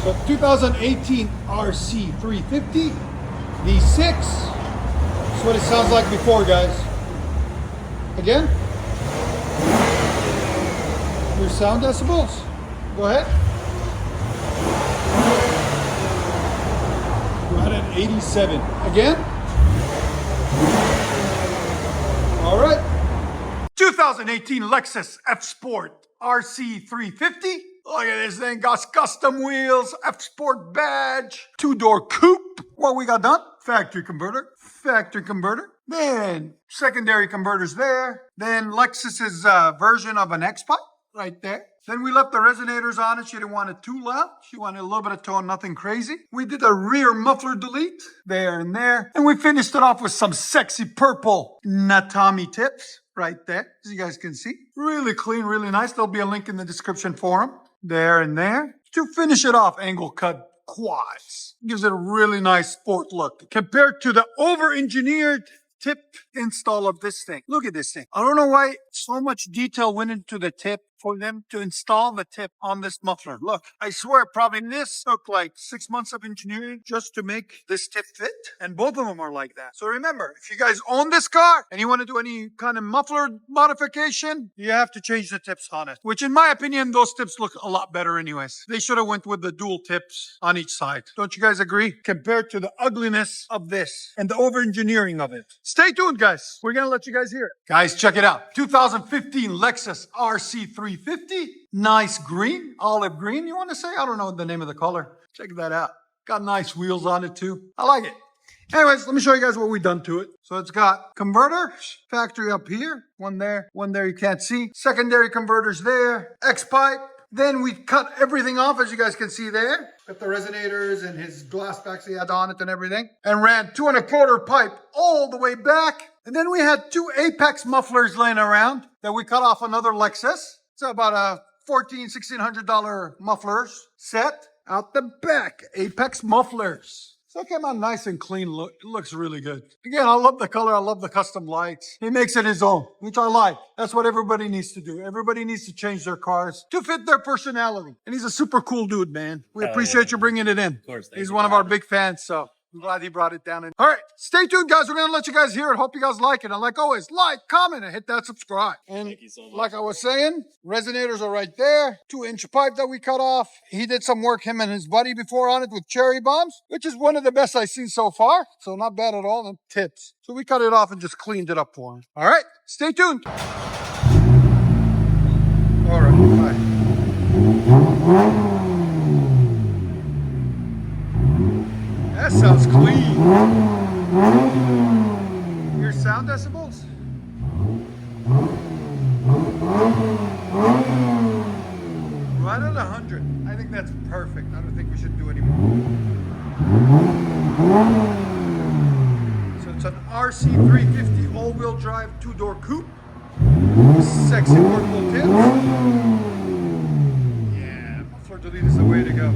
So 2018 RC 350 V6. That's what it sounds like before, guys. Again. Your sound decibels. Go ahead. Right at 87. Again. All right. 2018 Lexus F Sport RC 350. Look at this thing. Got custom wheels, F Sport badge, 2-door coupe. What we got done? Factory converter. Factory converter. Then secondary converters there. Then Lexus's version of an X-Pipe right there. Then we left the resonators on it. She didn't want it too loud. She wanted a little bit of tone, nothing crazy. We did a rear muffler delete there and there. And we finished it off with some sexy purple Natami tips right there, as you guys can see. Really clean, really nice. There'll be a link in the description for them. There and there. To finish it off, angle cut quads. Gives it a really nice sport look. Compared to the over-engineered tip install of this thing. Look at this thing. I don't know why so much detail went into the tip for them to install the tip on this muffler. Look, I swear probably this took like 6 months of engineering just to make this tip fit. And both of them are like that. So remember, if you guys own this car and you want to do any kind of muffler modification, you have to change the tips on it. Which in my opinion, those tips look a lot better anyways. They should have went with the dual tips on each side. Don't you guys agree? Compared to the ugliness of this and the over-engineering of it. Stay tuned, guys. We're going to let you guys hear it. Guys, check it out. 2015 Lexus RC 350. Nice green, olive green, you want to say? I don't know the name of the color. Check that out. Got nice wheels on it too. I like it. Anyways, let me show you guys what we've done to it. So it's got converter, factory up here. One there you can't see. Secondary converters there. X-pipe. Then we cut everything off, as you guys can see there. Got the resonators and his glass backs he had on it and everything. And ran 2¼ pipe all the way back. And then we had 2 Apex mufflers laying around that we cut off another Lexus. It's about a $1,600 mufflers set out the back. Apex mufflers. So it came out nice and clean. Look, it looks really good. Again, I love the color. I love the custom lights. He makes it his own, which I like. That's what everybody needs to do. Everybody needs to change their cars to fit their personality. And he's a super cool dude, man. We appreciate you bringing it in. Of course. He's one of our big fans, so I'm glad he brought it down. All right, stay tuned, guys. We're going to let you guys hear it. Hope you guys like it. And like always, like, comment, and hit that subscribe. And thank you so much. Like I was saying, resonators are right there. 2-inch pipe that we cut off. He did some work, him and his buddy, before on it with cherry bombs, which is one of the best I've seen so far. So not bad at all. And tips. So we cut it off and just cleaned it up for him. All right, stay tuned. All right, bye. That sounds clean. Your sound decibels? Right at 100. I think that's perfect. I don't think we should do any more. So it's an RC 350 all-wheel drive 2-door coupe. Sexy purple tips. Yeah, muffler delete is the way to go.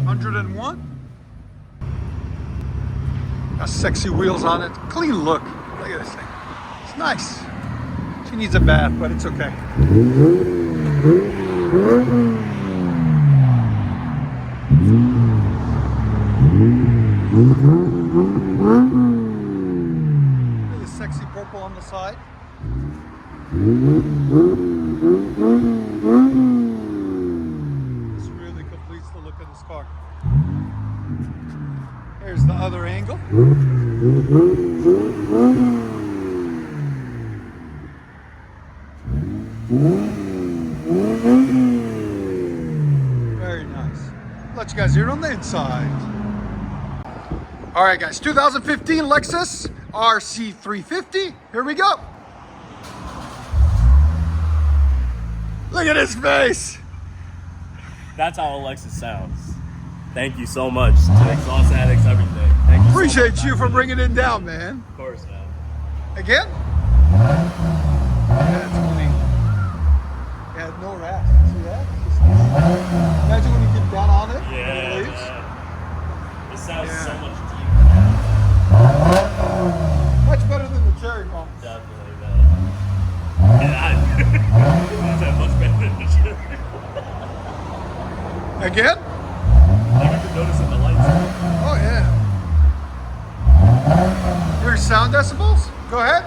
101. Got sexy wheels on it. Clean look. Look at this thing. It's nice. She needs a bath, but it's okay. Look at the sexy purple on the side. This really completes the look of this car. Here's the other angle. Very nice. Let you guys hear it on the inside. All right, guys, 2015 Lexus RC 350. Here we go. Look at his face. That's how a Lexus sounds. Thank you so much to Exhaust Addicts, everything. Thank you. Appreciate so much, you for bringing it down, man. Of course, man. Again? Yeah, it's clean. Yeah, no rats. See that? Imagine when you get down on it. Yeah. And it leaves. Yeah. It sounds so much deeper. Much better than the cherry bomb. Definitely, man. Yeah, much better than the cherry. Again? Like I've been noticing the lights. Oh yeah. Your sound decibels? Go ahead.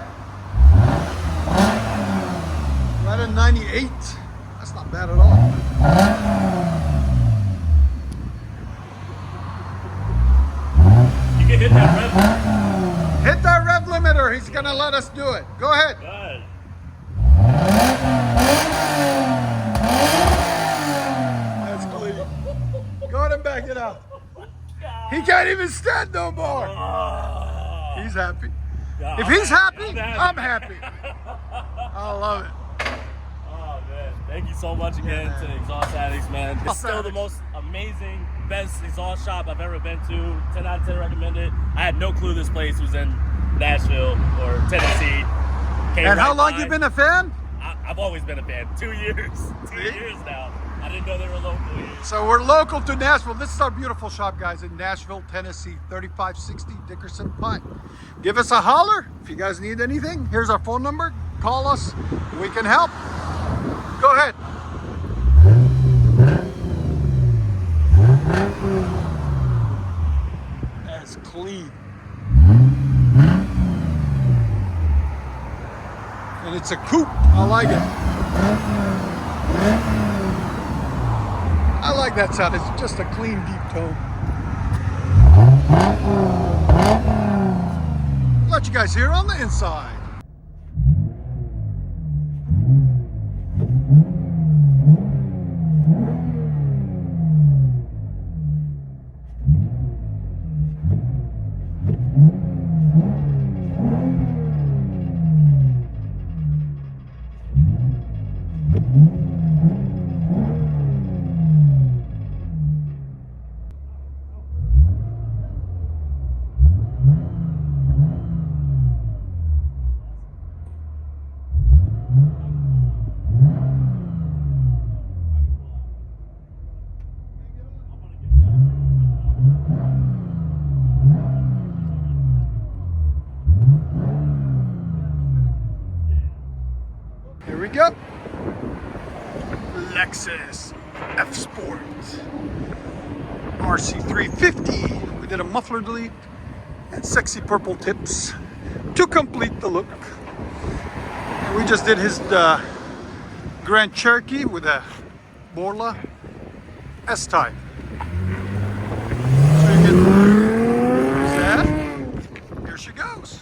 Right at 98. That's not bad at all. You can hit that rev. Hit that rev limiter. He's gonna let us do it. Go ahead. Good. That's clean. Go ahead and back it up. He can't even stand no more. Oh, He's happy. God, If he's happy, I'm happy. I'm happy. I love it. Oh man, thank you so much again Yeah, to man. Exhaust Addicts, man. It's still the Addicts. most amazing, best exhaust shop I've ever been to. 10 out of 10 recommended. I had no clue this place was in Nashville or Tennessee. Came And how right long by. you been a fan? I've always been a fan. 2 years. 2 See? years now. I didn't know they were local here. So we're local to Nashville. This is our beautiful shop, guys, in Nashville, Tennessee, 3560 Dickerson Pike. Give us a holler if you guys need anything. Here's our phone number. Call us. We can help. Go ahead. That's clean. And it's a coupe. I like it. I like that sound. It's just a clean, deep tone. Let you guys hear on the inside. Here we go. Lexus F Sport RC350. We did a muffler delete and sexy purple tips to complete the look. And we just did his Grand Cherokee with a Borla S-Type. So you can, there's that. Here she goes.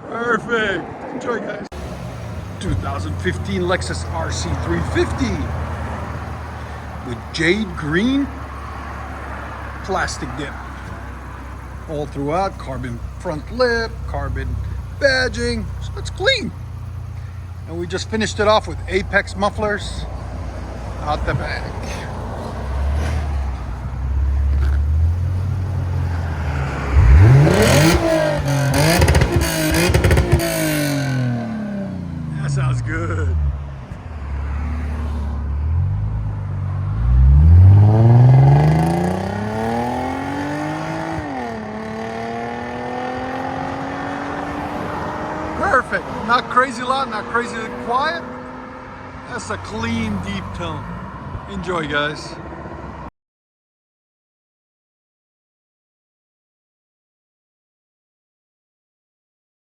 Perfect. Enjoy, guys. 2015 Lexus RC350 with jade green plastic dip all throughout. Carbon front lip, carbon badging, so it's clean. And we just finished it off with Apex mufflers out the back. That sounds good. Perfect. Not crazy loud, not crazy quiet. That's a clean, deep tone. Enjoy, guys.